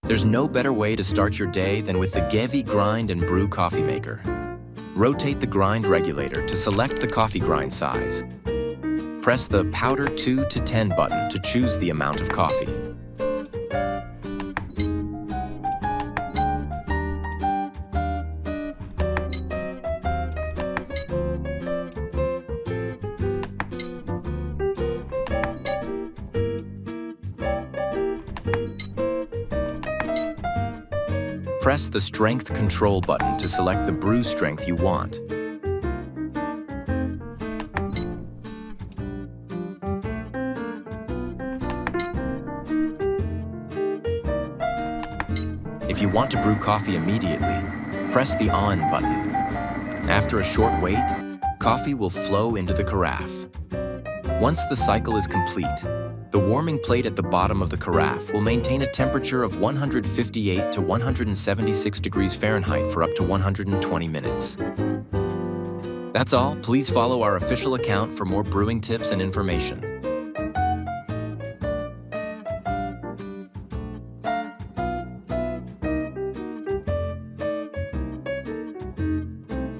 There's no better way to start your day than with the Gevi Grind and Brew coffee maker. Rotate the Grind Regulator to select the coffee grind size. Press the Powder 2 to 10 button to choose the amount of coffee. Press the Strength Control button to select the brew strength you want. If you want to brew coffee immediately, press the On button. After a short wait, coffee will flow into the carafe. Once the cycle is complete, the warming plate at the bottom of the carafe will maintain a temperature of 158 to 176 degrees Fahrenheit for up to 120 minutes. That's all. Please follow our official account for more brewing tips and information.